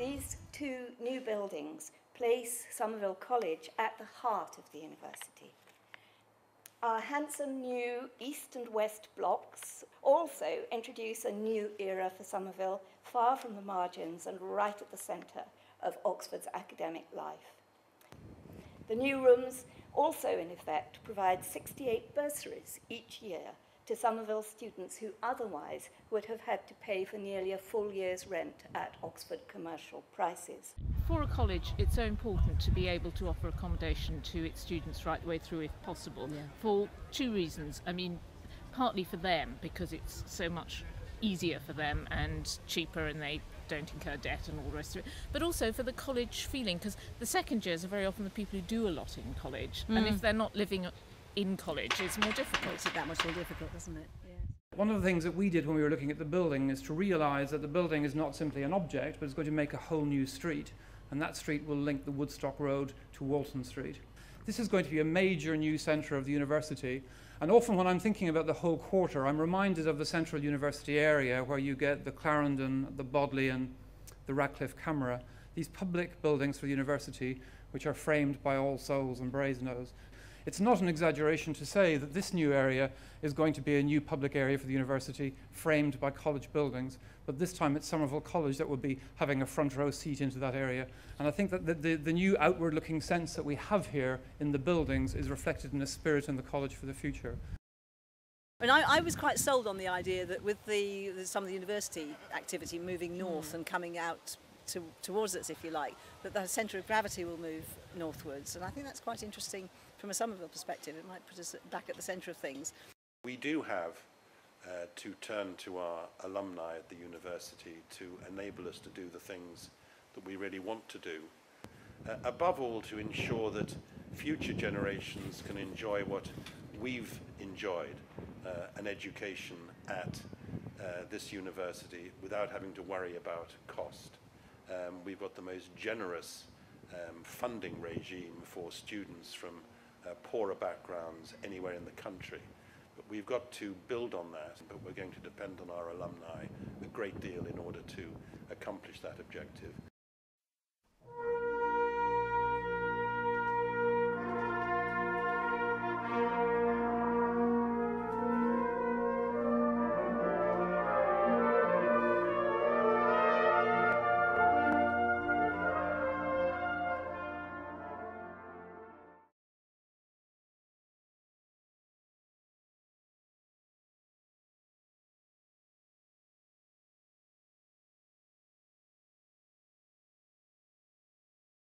These two new buildings place Somerville College at the heart of the university. Our handsome new east and west blocks also introduce a new era for Somerville, far from the margins and right at the centre of Oxford's academic life. The new rooms also, in effect, provide 68 bursaries each year to Somerville students who otherwise would have had to pay for nearly a full year's rent at Oxford commercial prices. For a college, it's so important to be able to offer accommodation to its students right the way through if possible, for two reasons. I mean, partly for them, because it's so much easier for them and cheaper and they don't incur debt and all the rest of it, but also for the college feeling, because the second years are very often the people who do a lot in college, and if they're not living in college, it's more difficult. Makes it that much more difficult, doesn't it? Yeah. One of the things that we did when we were looking at the building is to realise that the building is not simply an object, but it's going to make a whole new street, and that street will link the Woodstock Road to Walton Street. This is going to be a major new centre of the university, and often when I'm thinking about the whole quarter, I'm reminded of the central university area where you get the Clarendon, the Bodleian, the Radcliffe Camera, these public buildings for the university which are framed by All Souls and Brasenose. It's not an exaggeration to say that this new area is going to be a new public area for the university framed by college buildings, but this time it's Somerville College that will be having a front row seat into that area. And I think that the new outward looking sense that we have here in the buildings is reflected in the spirit in the college for the future. And I was quite sold on the idea that with some of the university activity moving north and coming out towards us, if you like, that the centre of gravity will move northwards. And I think that's quite interesting from a Somerville perspective. It might put us back at the centre of things. We do have to turn to our alumni at the university to enable us to do the things that we really want to do. Above all, to ensure that future generations can enjoy what we've enjoyed, an education at this university without having to worry about cost. We've got the most generous funding regime for students from poorer backgrounds anywhere in the country. But we've got to build on that, but we're going to depend on our alumni a great deal in order to accomplish that objective.